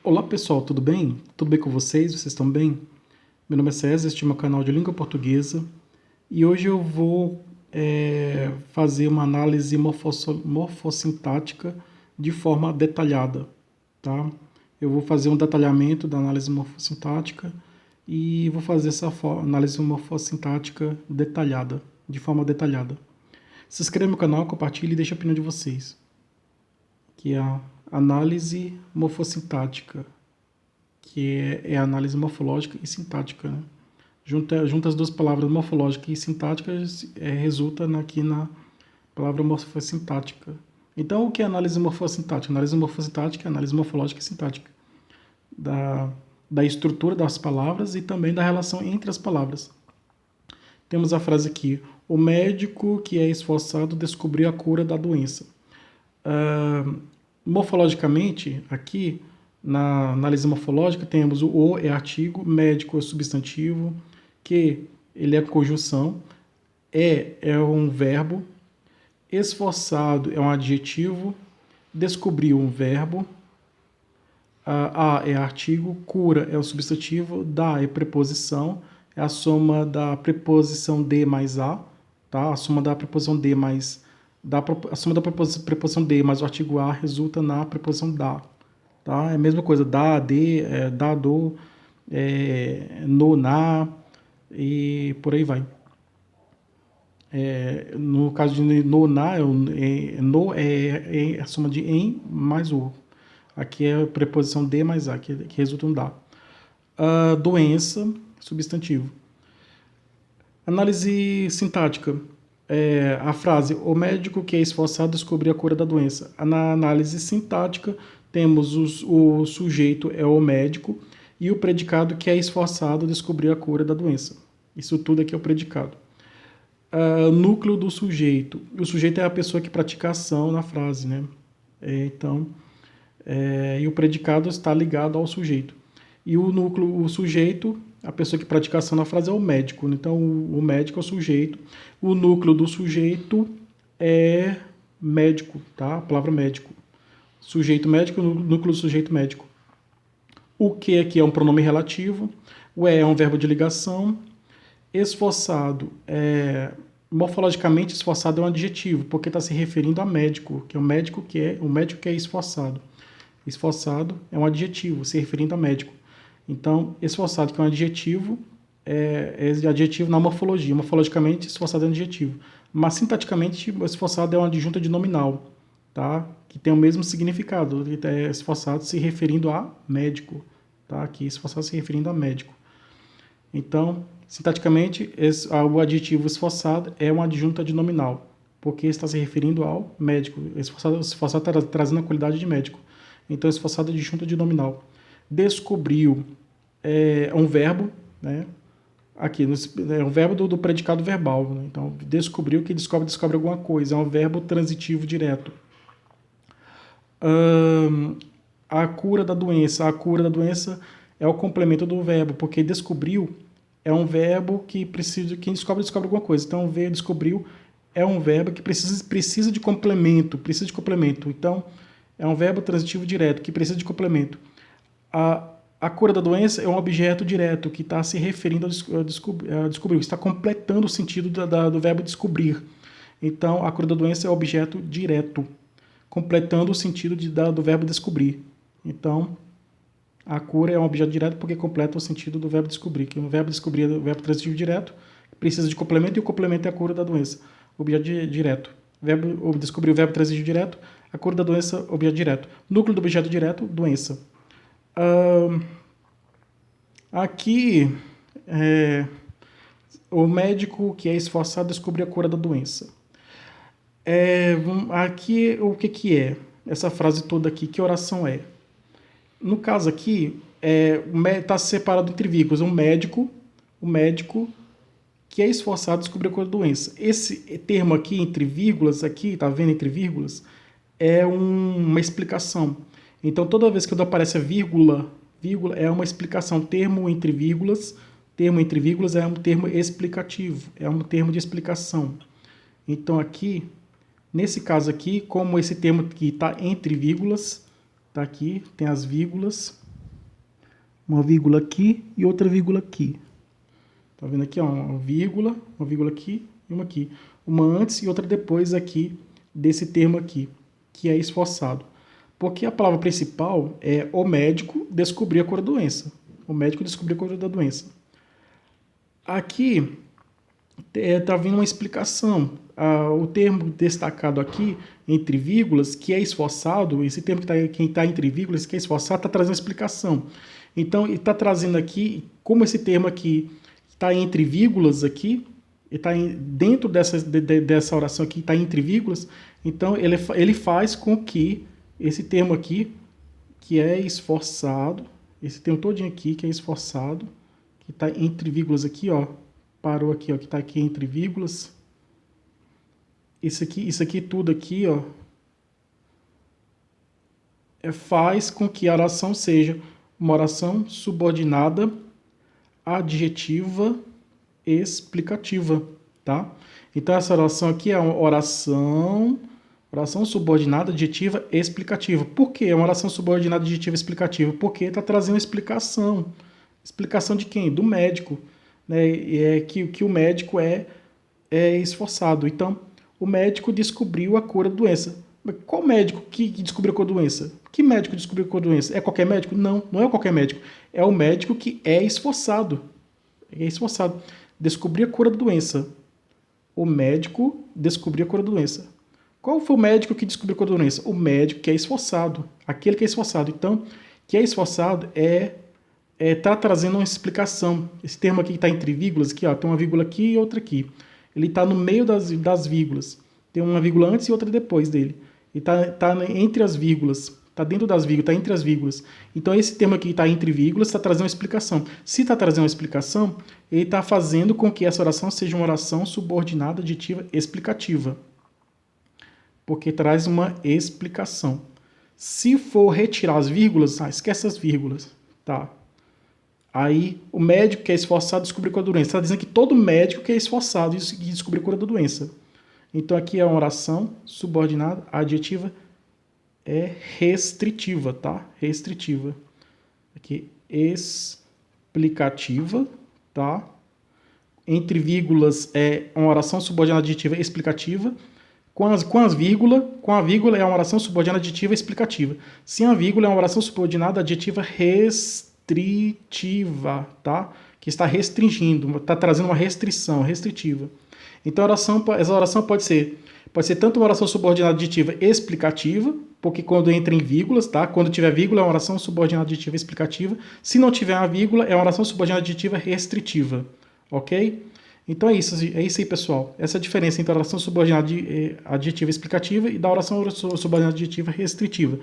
Olá pessoal, tudo bem? Tudo bem com vocês? Vocês estão bem? Meu nome é César, este é meu canal de língua portuguesa e hoje eu vou fazer uma análise morfossintática de forma detalhada, tá? Eu vou fazer um detalhamento da análise morfossintática e vou fazer essa análise morfossintática detalhada, de forma detalhada. Se inscreva no canal, compartilhe e deixe a opinião de vocês, que é a análise morfossintática, que é a análise morfológica e sintática, né? Junta as duas palavras morfológica e sintática, resulta aqui na palavra morfossintática. Então, o que é análise morfossintática? Análise morfossintática é análise morfológica e sintática da, da estrutura das palavras e também da relação entre as palavras. Temos a frase aqui: o médico que é esforçado descobriu a cura da doença. Morfologicamente, aqui, na análise morfológica, temos o é artigo, médico é substantivo, que ele é conjunção, é um verbo, esforçado é um adjetivo, descobriu um verbo, a é artigo, cura é o substantivo, da é preposição, é a soma da preposição de mais a, tá? A soma da preposição de mais a soma da preposição de mais o artigo a resulta na preposição da, tá? É a mesma coisa, da, de, da, do, no, na e por aí vai. No caso de no, na, no é a soma de em mais o. Aqui é a preposição de mais a, que resulta em da. Doença, substantivo. Análise sintática. A frase, o médico que é esforçado descobrir a cura da doença. Na análise sintática, temos o sujeito é o médico e o predicado que é esforçado descobrir a cura da doença. Isso tudo aqui é o predicado. Núcleo do sujeito. O sujeito é a pessoa que pratica a ação na frase, né? E o predicado está ligado ao sujeito. E o núcleo, o sujeito, a pessoa que pratica a ação na frase é o médico. Então, o médico é o sujeito. O núcleo do sujeito é médico, tá? A palavra médico. Sujeito médico, núcleo do sujeito médico. O que aqui é um pronome relativo. O é um verbo de ligação. Esforçado morfologicamente, esforçado é um adjetivo, porque está se referindo a médico, que é o médico que é esforçado. Esforçado é um adjetivo, se referindo a médico. Então, esforçado, que é um adjetivo, é adjetivo na morfologia. Morfologicamente, esforçado é um adjetivo. Mas, sintaticamente, esforçado é uma adjunta de nominal, tá? Que tem o mesmo significado. É esforçado se referindo a médico, tá? Aqui, esforçado se referindo a médico. Então, sintaticamente, o adjetivo esforçado é uma adjunta de nominal, porque está se referindo ao médico. Esforçado está trazendo a qualidade de médico. Então, esforçado é adjunta de nominal. Descobriu é um verbo, né? Aqui, é um verbo do predicado verbal. Né? Então, descobriu, que descobre alguma coisa. É um verbo transitivo direto. A cura da doença. A cura da doença é o complemento do verbo, porque descobriu é um verbo que precisa, quem descobre alguma coisa. Então, descobriu é um verbo que precisa de complemento, Então, é um verbo transitivo direto que precisa de complemento. A cura da doença é um objeto direto que está se referindo a descobrir, está completando o sentido do verbo descobrir. Então, a cura da doença é objeto direto, completando o sentido do verbo descobrir. Então, a cura é um objeto direto porque completa o sentido do verbo descobrir, que o verbo descobrir é o verbo transitivo direto, precisa de complemento, e o complemento é a cura da doença, objeto direto. Descobrir o verbo transitivo direto, a cura da doença, objeto direto. Núcleo do objeto direto, doença. Aqui, o médico que é esforçado descobriu a cura da doença. Aqui, o que é essa frase toda aqui? Que oração é? No caso aqui, está separado entre vírgulas. O médico que é esforçado descobrir a cura da doença. Esse termo aqui, entre vírgulas, aqui, tá vendo entre vírgulas? É uma explicação. Então, toda vez que aparece a vírgula é uma explicação. Termo entre vírgulas é um termo explicativo, é um termo de explicação. Então, aqui, nesse caso aqui, como esse termo que está entre vírgulas, tá aqui, tem as vírgulas, uma vírgula aqui e outra vírgula aqui. Tá vendo aqui, ó, uma vírgula aqui e uma aqui. Uma antes e outra depois aqui desse termo aqui, que é esforçado. Porque a palavra principal é o médico descobrir a cura da doença. O médico descobriu a cura da doença. Aqui está vindo uma explicação. O termo destacado aqui, entre vírgulas, que é esforçado, esse termo que está entre vírgulas, que é esforçado, está trazendo uma explicação. Então, ele está trazendo aqui, como esse termo aqui está entre vírgulas aqui, está dentro dessa oração aqui, está entre vírgulas, então ele faz com que esse termo aqui, que é esforçado, esse termo todinho aqui, que é esforçado, que está entre vírgulas aqui, ó, parou aqui, ó, que está aqui entre vírgulas, isso aqui tudo aqui, ó, faz com que a oração seja uma oração subordinada, adjetiva, explicativa, tá? Então essa oração aqui é uma oração subordinada, adjetiva, explicativa. Por que é uma oração subordinada, adjetiva, explicativa? Porque está trazendo explicação. Explicação de quem? Do médico, né? Que o médico é esforçado. Então, o médico descobriu a cura da doença. Mas qual médico que descobriu a cura da doença? Que médico descobriu a cura da doença? É qualquer médico? Não, não é qualquer médico. É o médico que é esforçado. É esforçado. Descobrir a cura da doença. O médico descobriu a cura da doença. Qual foi o médico que descobriu a cura da doença? O médico que é esforçado. Aquele que é esforçado. Então, que é esforçado está trazendo uma explicação. Esse termo aqui que está entre vírgulas, aqui, ó, tem uma vírgula aqui e outra aqui. Ele está no meio das vírgulas. Tem uma vírgula antes e outra depois dele. Ele está entre as vírgulas. Está dentro das vírgulas, está entre as vírgulas. Então, esse termo aqui está entre vírgulas, está trazendo uma explicação. Se está trazendo uma explicação, ele está fazendo com que essa oração seja uma oração subordinada, aditiva, explicativa. Porque traz uma explicação. Se for retirar as vírgulas, esquece as vírgulas, tá? Aí, o médico que é esforçado descobriu a cura da doença. Está dizendo que todo médico que é esforçado descobriu a cura da doença. Então, aqui é uma oração subordinada, adjetiva, restritiva, tá? Restritiva. Aqui, explicativa, tá? Entre vírgulas é uma oração subordinada adjetiva explicativa. Com a vírgula é uma oração subordinada adjetiva explicativa. Sem a vírgula é uma oração subordinada adjetiva restritiva, tá? Que está restringindo, está trazendo uma restrição, restritiva. Então, essa oração pode ser tanto uma oração subordinada adjetiva explicativa, porque quando entra em vírgulas, tá? Quando tiver vírgula é uma oração subordinada adjetiva explicativa. Se não tiver uma vírgula, é uma oração subordinada adjetiva restritiva, ok? Então é isso aí, pessoal. Essa é a diferença entre a oração subordinada adjetiva explicativa e da oração subordinada adjetiva restritiva.